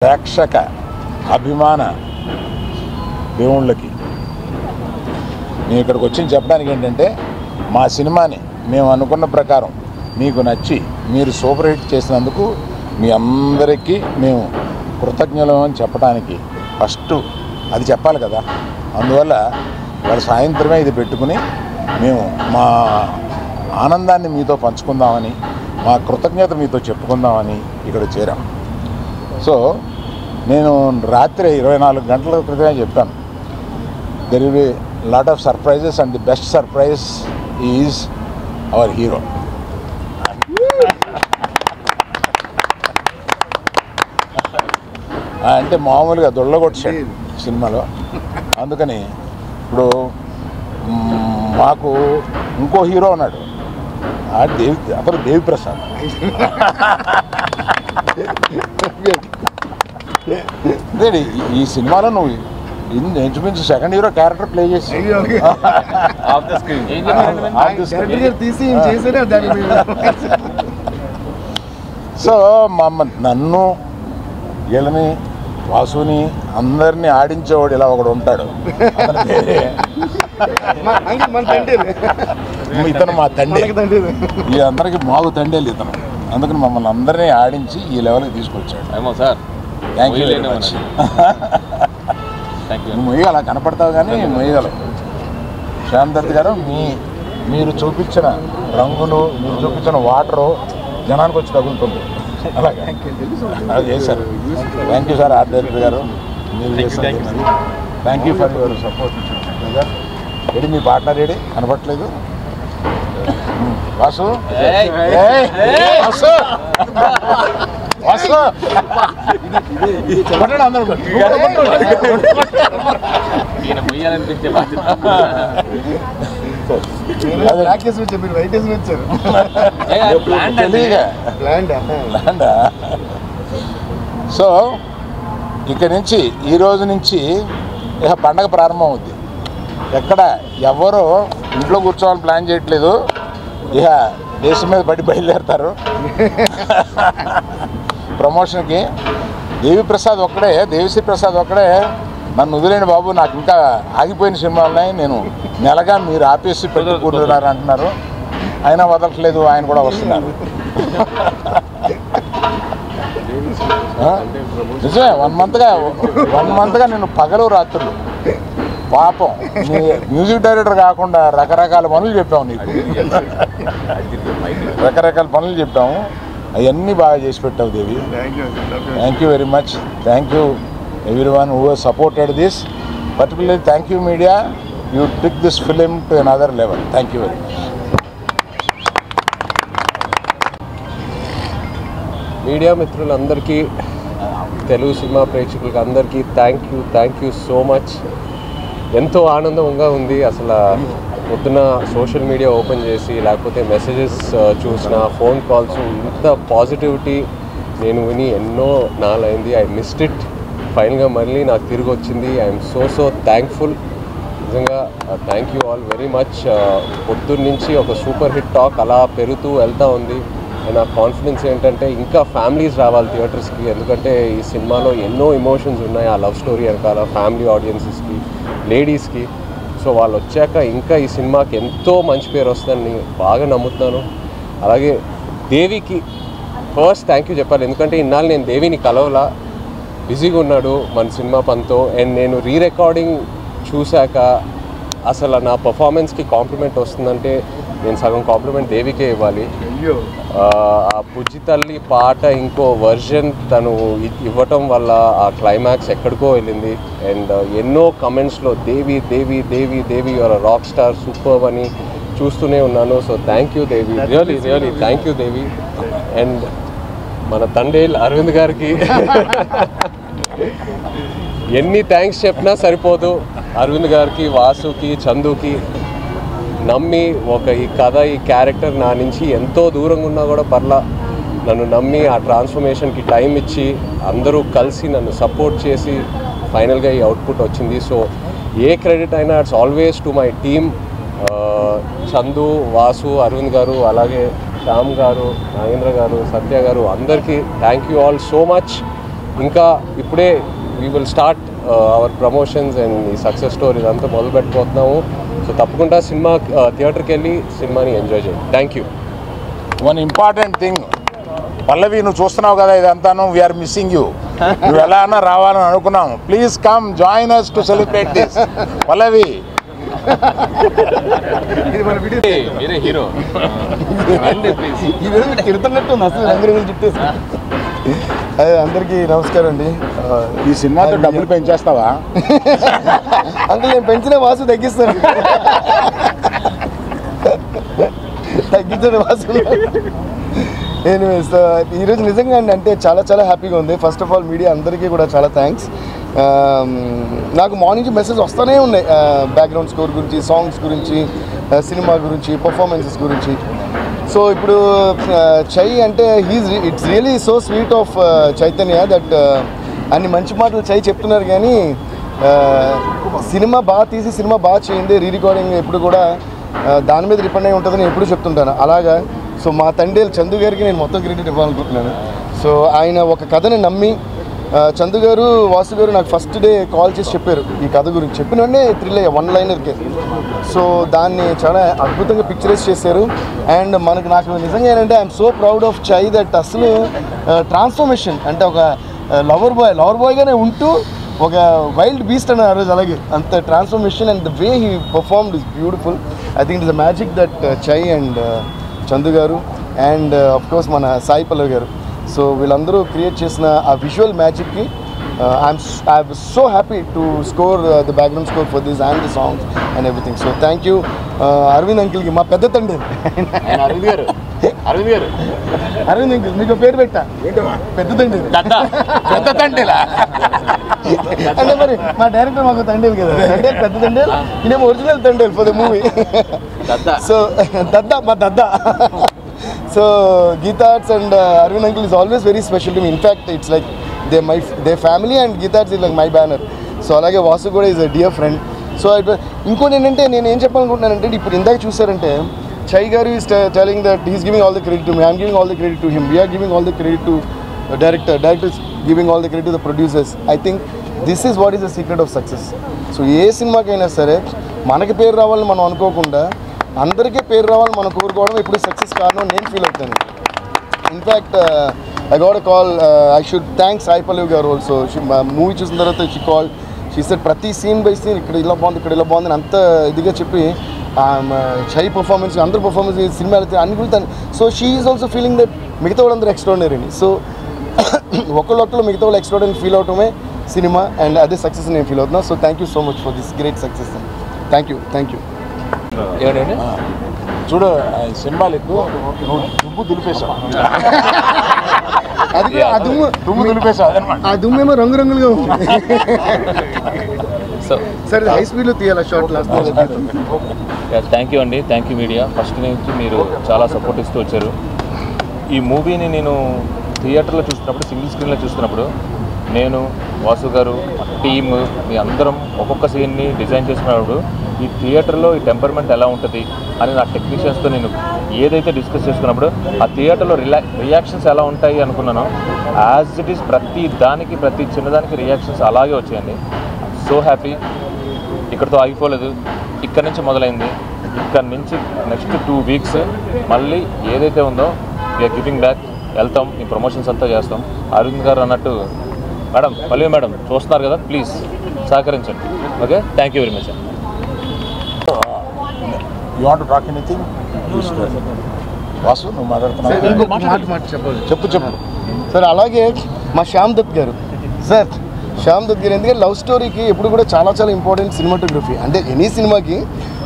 ప్రేక్షక అభిమాన దేవుళ్ళకి నేను ఇక్కడికి వచ్చి చెప్పడానికి ఏంటంటే మా సినిమాని మేము అనుకున్న ప్రకారం మీకు నచ్చి మీరు సూపర్ హిట్ చేసినందుకు మీ అందరికీ మేము కృతజ్ఞులం అని చెప్పడానికి ఫస్ట్ అది చెప్పాలి కదా. అందువల్ల వాళ్ళ సాయంత్రమే ఇది పెట్టుకుని మేము మా ఆనందాన్ని మీతో పంచుకుందామని మా కృతజ్ఞత మీతో చెప్పుకుందామని ఇక్కడ చేరాం. సో నేను రాత్రి 24 గంటల క్రితమే చెప్పాను, there will be lot of surprises and the best surprise is our hero. అంటే మామూలుగా దొళ్ళగొట్టాడు సినిమాలో. అందుకని ఇప్పుడు మాకు ఇంకో హీరో ఉన్నాడు, అతను దేవి ప్రసాద్. ఈ సినిమాలో నువ్వు ఇంచుమించు సెకండ్ హీరో క్యారెక్టర్ ప్లే చేసి సో నన్ను వీళ్ళని వాసుని అందరినీ ఆడించేవాడు ఇలా ఒకడు ఉంటాడు. ఇతను మా తండ్రి, ఈ అందరికి మాకు తండ్రి ఇతను. అందుకని మమ్మల్ని అందరినీ ఆడించి ఈ లెవెల్కి తీసుకొచ్చాడు. Thank you very much. నువ్వు మొయ్యగల కనపడతావు కానీ మొయ్యగలవు. శ్యామ్ దత్ గారు మీరు చూపించిన రంగులు, మీరు చూపించిన వాటరు జనానికి వచ్చి తగులుతుంది. అలాగే అది చేశారు. Thank you sir art director గారు, మీరు చేశారు. Thank you for your support. AD me partner AD కనపడట్లేదు? వాసు వాసు వాసు అందరూ సో ఇక్కడి నుంచి ఈ రోజు నుంచి ఇక పండగ ప్రారంభం అవుద్ది. ఎక్కడ ఎవరు ఇంట్లో కూర్చోవాలని ప్లాన్ చేయట్లేదు, ఇక దేశం మీద పడి బయలుదేరుతారు ప్రమోషన్కి. దేవిశ్రీ ప్రసాద్ ఒక్కడే నన్ను వదిలేండి బాబు, నాకు ఇంకా ఆగిపోయిన సినిమాలు ఉన్నాయి, నేను నెలగా మీరు ఆపేసి పెట్టుకుంటున్నారు అంటున్నారు. అయినా వదలట్లేదు, ఆయన కూడా వస్తున్నారు. నిజమే, 1 మంత్గా నేను పగలు రాత్రులు పాపం మ్యూజిక్ డైరెక్టర్ కాకుండా రకరకాల పనులు చెప్పాము నీకు, రకరకాల పనులు చెప్పాము. అవన్నీ బాగా చేసి పెట్టావు Devi. Thank you very much. Thank you everyone who has supported this. Particularly thank you media, you took this film to another level. Thank you very much. Media మిత్రులందరికీ, తెలుగు సినిమా ప్రేక్షకులకి అందరికీ థ్యాంక్ యూ సో మచ్. ఎంతో ఆనందంగా ఉంది. అసలు పొద్దున social media open చేసి లేకపోతే మెసేజెస్ చూసిన, ఫోన్ కాల్స్, ఇంత పాజిటివిటీ నేను విని ఎన్నో నాలైంది. I missed it. ఫైనల్గా మళ్ళీ నాకు తిరిగి వచ్చింది. I'm so thankful. నిజంగా thank you all very much. పొద్దున్న నుంచి ఒక సూపర్ హిట్ టాక్ అలా పెరుగుతూ వెళ్తూ ఉంది. నా కాన్ఫిడెన్స్ ఏంటంటే ఇంకా ఫ్యామిలీస్ రావాలి థియేటర్స్కి, ఎందుకంటే ఈ సినిమాలో ఎన్నో ఎమోషన్స్ ఉన్నాయి. ఆ లవ్ స్టోరీ వెనకాల ఫ్యామిలీ ఆడియన్సెస్కి, లేడీస్కి. సో వాళ్ళు వచ్చాక ఇంకా ఈ సినిమాకి ఎంతో మంచి పేరు వస్తుందని బాగా నమ్ముతున్నాను. అలాగే దేవికి ఫస్ట్ థ్యాంక్ యూ చెప్పాలి, ఎందుకంటే ఇన్నాళ్ళు నేను దేవిని కలవలా, బిజీగా ఉన్నాడు మన సినిమా పనితో. అండ్ నేను రికార్డింగ్ చూశాక అసలు నా పర్ఫార్మెన్స్కి కాంప్లిమెంట్ వస్తుందంటే నేను సగం కాంప్లిమెంట్ దేవికే ఇవ్వాలి. ఆ బుజ్జి తల్లి పాట ఇంకో వర్జన్ తను ఇవ్వటం వల్ల ఆ క్లైమాక్స్ ఎక్కడికో వెళ్ళింది. అండ్ ఎన్నో కమెంట్స్లో దేవి దేవి దేవి దేవి యువర్ రాక్ స్టార్, సూపర్ అని చూస్తూనే ఉన్నాను. So thank you Devi, really thank you Devi. And మన తండేల్ అరవింద్ గారికి ఎన్ని థ్యాంక్స్ చెప్పినా సరిపోదు. అరవింద్ గారికి, వాసుకి, చందుకి నమ్మి ఈ కథ, ఈ క్యారెక్టర్ నా నుంచి ఎంతో దూరంగా ఉన్నా కూడా పర్లా నన్ను నమ్మి ఆ ట్రాన్స్ఫర్మేషన్కి టైం ఇచ్చి అందరూ కలిసి నన్ను సపోర్ట్ చేసి ఫైనల్గా ఈ అవుట్పుట్ వచ్చింది. సో ఏ క్రెడిట్ అయినా it's always to my team. Chandu, Vasu, Arvind garu, అలాగే శ్యామ్ గారు, నాగేంద్ర గారు, సత్య గారు, అందరికీ thank you all so much. ఇంకా ఇప్పుడే we will start our promotions and ఈ సక్సెస్ స్టోరీ ఇదంతా మొదలు పెట్టబోతున్నాము. సో తప్పకుండా సినిమా థియేటర్కి వెళ్ళి సినిమాని ఎంజాయ్ చేయండి. Thank you. One important thing Pallavi, నువ్వు చూస్తున్నావు కదా ఇదంతాను, వీఆర్ మిస్సింగ్ యూ. నువ్వు ఎలా అన్నా రావాలని అనుకున్నాము. Please come join us to celebrate this. Pallavi మీరే హీరో తిడుతున్నట్టు అసలు రంగురంగులు చుట్టేసి. అదే అందరికీ నమస్కారం అండి. ఈ సినిమాతో డబ్బులు పెంచేస్తావా? అంకుల్ నేను పెంచిన వాసు తగ్గిస్తాను. తగ్గించండి వాసు. ఎనీవేస్ ఈరోజు నిజంగా అంటే చాలా చాలా హ్యాపీగా ఉంది. ఫస్ట్ ఆఫ్ ఆల్ మీడియా అందరికీ కూడా చాలా థ్యాంక్స్. నాకు మార్నింగ్ నుంచి మెసేజ్ వస్తూనే ఉన్నాయి బ్యాక్గ్రౌండ్ స్కోర్ గురించి, సాంగ్స్ గురించి, సినిమా గురించి, పర్ఫార్మెన్సెస్ గురించి. సో ఇప్పుడు చై అంటే it's really so sweet of Chaitanya that అన్ని మంచి మాటలు చై చెప్తున్నారు. కానీ సినిమా బాగా తీసి సినిమా బాగా చేయండి, రీ రికార్డింగ్ ఎప్పుడు కూడా దాని మీద డిపెండ్ అయి ఉంటుందని ఎప్పుడు చెప్తుంటాను. అలాగా సో మా తండ్రి చందు గారికి నేను మొత్తం క్రెడిట్ ఇవ్వాలనుకుంటున్నాను. సో ఆయన ఒక కథని నమ్మి, చందు గారు, వాసు గారు నాకు ఫస్ట్ డే కాల్ చేసి చెప్పారు ఈ కథ గురించి. చెప్పిన వెంటనే థ్రిల్ అయ్యా, వన్ లైనర్కే. సో దాన్ని చాలా అద్భుతంగా పిక్చరైజ్ చేశారు. అండ్ నాకు నిజంగా ఏంటంటే ఐఎమ్ సో ప్రౌడ్ ఆఫ్ చై దట్ అసలు ట్రాన్స్ఫర్మేషన్ అంటే ఒక లవర్ బాయ్గానే ఉంటూ ఒక వైల్డ్ బీస్ట్ అన్న ఆ రోజు. అలాగే అంత transformation and the way he performed is beautiful. I think it's the magic that చై అండ్ చందు గారు అండ్ ఆఫ్ కోర్స్ మన సాయి పల్లవి గారు. సో వీళ్ళందరూ క్రియేట్ చేసిన ఆ విజువల్ మ్యాజిక్కి I'm so happy to score the background score for this and the songs and everything. So thank you Aravind అంకిల్కి, మా పెద్ద తండ్రి. అరవింద్ అంకిల్ మీకు పేరు పెట్టా, పెద్ద తండ్రి. పెద్ద తండ్రిలా అంటే మరి మా డైరెక్టర్ మాకు తండ్రి కదా, పెద్ద తండ్రి. ఈయన ఒరిజినల్ తండ్రి ఫర్ ద మూవీ. సో మా దద్దా. So Geetha Arts and Arvind uncle is always very special to me. In fact, it's like their family and Geetha Arts is like my banner. So అలాగే వాసు కూడా is a dear friend. So ఇంకోటి ఏంటంటే నేను ఏం చెప్పాలనుకుంటున్నానంటే, ఇప్పుడు ఇందాక చూసారంటే Chai garu is telling that he's giving all the credit to me, I'm giving all the credit to him, we are giving all the credit to director is giving all the credit to the producers. I think this is what is the secret of success. So ఏ సినిమాకైనా సరే మనకి పేరు రావాలని మనం అనుకోకుండా అందరికీ పేరు రావాలని మనం కోరుకోవడం ఇప్పుడు సక్సెస్ కారణం నేను ఫీల్ అవుతాను. In fact I got a call, I should thanks Sai Pallavi garu also. Movie చూసిన తర్వాత షీ కాల్, షీ సెడ్ ప్రతి సీన్ బై సీన్ ఇక్కడ ఇలా బాగుంది, ఇక్కడ ఇలా బాగుంది అని అంత ఇదిగా చెప్పి చై పర్ఫార్మెన్స్, అందరు పర్ఫార్మెన్స్, సినిమా అన్ని గురించి. So she is also feeling that మిగతా వాళ్ళందరూ ఎక్స్ట్రాడినరీ అని. సో ఒకళ్ళు మిగతా వాళ్ళు ఎక్స్ట్రాడినరీ ఫీల్ అవటమే సినిమా, అండ్ అదే సక్సెస్ నేను ఫీల్ అవుతున్నా. So thank you so much for this great success. Thank you. చూడు సింబాలిక్, నువ్వు దుమ్ము దులిపేశావు. అది దుమ్ము దులిపేశావు అనమాట. ఆ దుమ్మేమో రంగురంగులుగా ఉంది. సరే హై స్పీడ్లో తీయాలి షార్ట్ లాస్ట్. థ్యాంక్ యూ అండి, థ్యాంక్ యూ మీడియా. ఫస్ట్ నుంచి మీరు చాలా సపోర్ట్ ఇస్తూ వచ్చారు. ఈ మూవీని నేను థియేటర్లో చూస్తున్నప్పుడు, సింగిల్ స్క్రీన్లో చూస్తున్నప్పుడు, నేను, వాసు గారు, టీమ్, మీ అందరం ఒక్కొక్క సీన్ని డిజైన్ చేసుకున్నప్పుడు ఈ థియేటర్లో ఈ టెంపర్మెంట్ ఎలా ఉంటుంది అని నా టెక్నీషియన్స్తో నేను ఏదైతే డిస్కస్ చేసుకున్నప్పుడు ఆ థియేటర్లో రియాక్షన్స్ ఎలా ఉంటాయి అనుకున్నానో, యాజ్ ఇట్ ఈస్ ప్రతి దానికి, ప్రతి చిన్నదానికి రియాక్షన్స్ అలాగే వచ్చాయండి. So happy. ఇక్కడితో ఆగిపోలేదు, ఇక్కడ నుంచి మొదలైంది. ఇక్కడ నుంచి నెక్స్ట్ 2 weeks మళ్ళీ ఏదైతే ఉందో వీఆర్ గివింగ్ బ్యాక్. వెళ్తాం, ఈ ప్రమోషన్స్ అంతా చేస్తాం. అరవింద్ గారు అన్నట్టు, మేడం, పల్లవి మేడం చూస్తున్నారు కదా, ప్లీజ్ సహకరించండి. Okay, thank you very much. You want to talk anything? Vasu నువ్వు మాట్లాడుతున్నావు, చెప్పు. సార్ అలాగే మా శ్యామ్ దత్ గారు, సార్ శ్యామ్ దత్ గారు ఎందుకంటే లవ్ స్టోరీకి ఎప్పుడు కూడా చాలా చాలా ఇంపార్టెంట్ సినిమాటోగ్రఫీ. అంటే ఎనీ సినిమాకి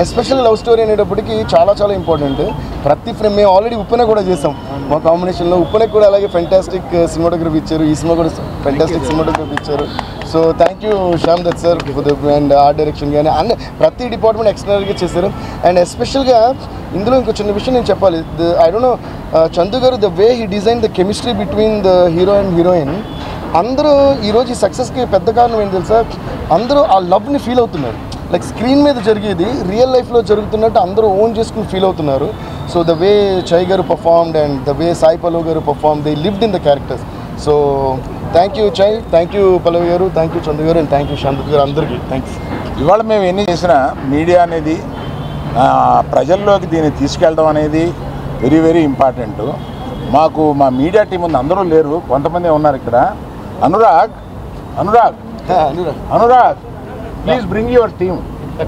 ఎస్పెషల్లీ లవ్ స్టోరీ అనేటప్పటికి చాలా చాలా ఇంపార్టెంట్. ప్రతి ఫ్రేమ్ మేము ఆల్రెడీ ఉప్పెన కూడా చేసాం మా కాంబినేషన్లో. ఉప్పెనకు కూడా అలాగే ఫెంటాస్టిక్ సినిమాటోగ్రఫీ ఇచ్చారు, ఈ సినిమా కూడా ఫెంటాస్టిక్ సినిమాటోగ్రఫీ ఇచ్చారు. So thank you Shyam Dutt sir for the and art direction కానీ అన్ని ప్రతి డిపార్ట్మెంట్ ఎక్స్టర్నల్గా చేశారు. అండ్ ఎస్పెషల్గా ఇందులో ఇంకో చిన్న విషయం నేను చెప్పాలి. ఐ డోంట్ నో చందు గారు, the way he design the chemistry between the hero and heroine. అందరూ ఈరోజు ఈ సక్సెస్కి పెద్ద కారణం ఏంటి తెలుసా? అందరూ ఆ లవ్ని ఫీల్ అవుతున్నారు. లైక్ స్క్రీన్ మీద జరిగేది రియల్ లైఫ్లో జరుగుతున్నట్టు అందరూ ఓన్ చేసుకుని ఫీల్ అవుతున్నారు. So the way Chai garu performed and the way Sai Pallavi garu perform, they lived in the characters. So thank you Chai, thank you Pallavi garu, thank you Chandu గారు, అండ్ థ్యాంక్ యూ శాంతత్ గారు, అందరికీ థ్యాంక్స్. ఇవాళ మేము ఎన్ని చేసినా మీడియా అనేది ప్రజల్లోకి దీన్ని తీసుకెళ్ళడం అనేది వెరీ వెరీ ఇంపార్టెంట్. మాకు మా మీడియా టీం ఉంది, అందరూ లేరు, కొంతమంది ఉన్నారు ఇక్కడ. Anurag Anurag Anurag please bring your team.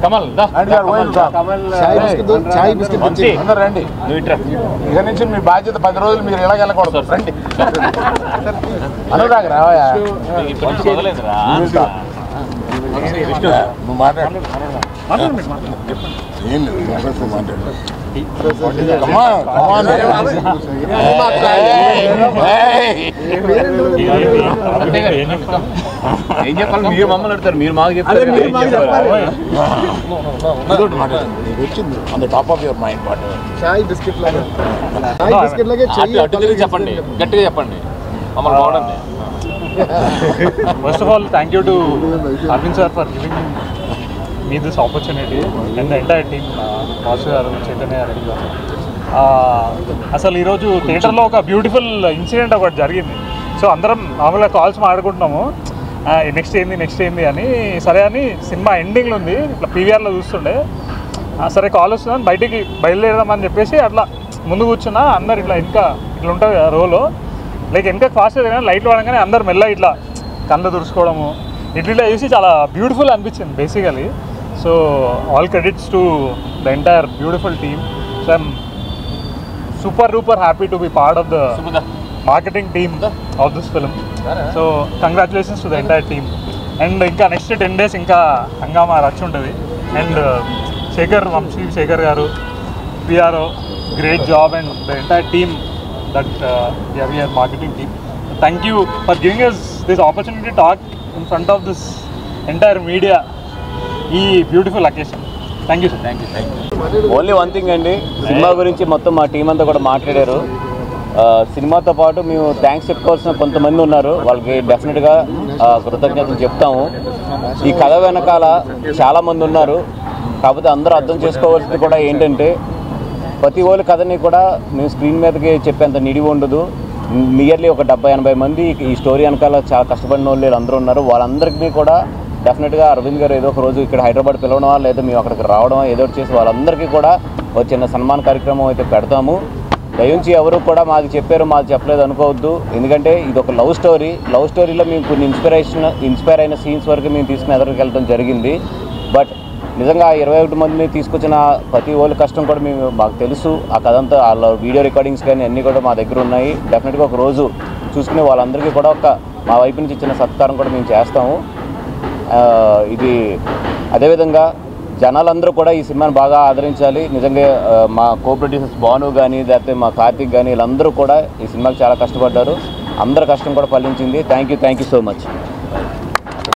Kamal chai biscuit అందరు రండి. ఇక నుంచి మీ బాధ్యత 10 రోజులు మీరు ఇలాగెళ్ళకూడదు. రండి అనురాగ్ రావయా, నువ్వు మాట్లాడు. ఏం లేదు మాట్లాడు. ఏం చెప్పాలి? మీరు మమ్మల్ని అడుగుతారు, మీరు మాకు చెప్తారు. వచ్చింది on the top of your mind what chai biscuit లాగా, చాయ్ బిస్కెట్ లాగే అటు తిరిగి చెప్పండి, గట్టిగా చెప్పండి, మమ్మల్ని బాగుండండి. First of all, thank you to Arvind sir for giving me this opportunity and the entire team, Vasu garu, Chaitanya Reddy garu. అసలు ఈరోజు థియేటర్లో ఒక బ్యూటిఫుల్ ఇన్సిడెంట్ ఒకటి జరిగింది. సో అందరం మామూలుగా కాల్స్ మాట్లాడుకుంటున్నాము, నెక్స్ట్ ఏంది అని. సరే అని సినిమా ఎండింగ్లో ఉంది, ఇట్లా పీవీఆర్లో చూస్తుండే, సరే కాల్ వస్తుందని బయటికి బయలుదేరదామని చెప్పేసి అట్లా ముందు కూర్చున్నా. అందరు ఇట్లా ఇట్లా ఉంటుంది కదా రోలో, లైక్ వెనక ఫాస్ట్గా కానీ లైట్లు వాడగానే అందరు మెల్ల ఇట్లా కళ్ళు తుడుచుకోవడము ఇట్లా చేసి చాలా బ్యూటిఫుల్ అనిపించింది basically. So all credits to the entire beautiful team. So I'm super happy to be part of the marketing team of this film. So congratulations to the entire team. And ఇంకా next 10 days ఇంకా హంగామా రచ్ ఉంటుంది. And Shekhar Vamsi Shekhar గారు, PRO, great job, and the entire team that we are marketing team. Thank you for giving us this opportunity to talk in front of this entire media ఈ beautiful occasion. Thank you sir. Thank you. Only one thing అండి, cinema గురించి మొత్తం మా team అంతా కూడా మాట్లాడారు. సినిమాతో పాటు మేము థ్యాంక్స్ చెప్పుకోవాల్సిన కొంతమంది ఉన్నారు, వాళ్ళకి డెఫినెట్గా కృతజ్ఞతలు చెప్తాము. ఈ కథ వెనకాల చాలామంది ఉన్నారు, కాకపోతే అందరూ అర్థం చేసుకోవాల్సింది కూడా ఏంటంటే ప్రతి ఒక్క కథని కూడా మేము స్క్రీన్ మీదకి చెప్పేంత నిడివి ఉండదు. నియర్లీ ఒక 70-80 మంది ఈ స్టోరీ వెనకాల చాలా కష్టపడిన వాళ్ళు అందరూ ఉన్నారు. వాళ్ళందరికీ కూడా డెఫినెట్గా అరవింద్ గారు ఏదో ఒక రోజు ఇక్కడ హైదరాబాద్ పిలవడమా లేదా మేము అక్కడికి రావడమా ఏదో ఒకటి చేసి వాళ్ళందరికీ కూడా ఒక చిన్న సన్మాన కార్యక్రమం అయితే పెడతాము. దయించి ఎవరు కూడా మాది చెప్పారు మాది చెప్పలేదు అనుకోవద్దు, ఎందుకంటే ఇది ఒక లవ్ స్టోరీలో మేము కొన్ని ఇన్స్పైర్ అయిన సీన్స్ వరకు మేము తీసుకుని ఎదురుకు వెళ్ళడం జరిగింది. బట్ నిజంగా 21 మందిని తీసుకొచ్చిన ప్రతి ఒళ్ళు కష్టం కూడా మాకు తెలుసు. ఆ కథ అంతా వాళ్ళ వీడియో రికార్డింగ్స్ కానీ అన్నీ కూడా మా దగ్గర ఉన్నాయి. డెఫినెట్గా ఒక రోజు చూసుకుని వాళ్ళందరికీ కూడా మా వైపు నుంచి ఇచ్చిన సత్కారం కూడా మేము చేస్తాము. ఇది అదేవిధంగా జనాలందరూ కూడా ఈ సినిమాని బాగా ఆదరించాలి. నిజంగా మా కో ప్రొడ్యూసర్స్ భాను కానీ లేకపోతే మా కార్తిక్ కానీ వీళ్ళందరూ కూడా ఈ సినిమాకి చాలా కష్టపడ్డారు. అందరి కష్టం కూడా ఫలించింది. Thank you so much.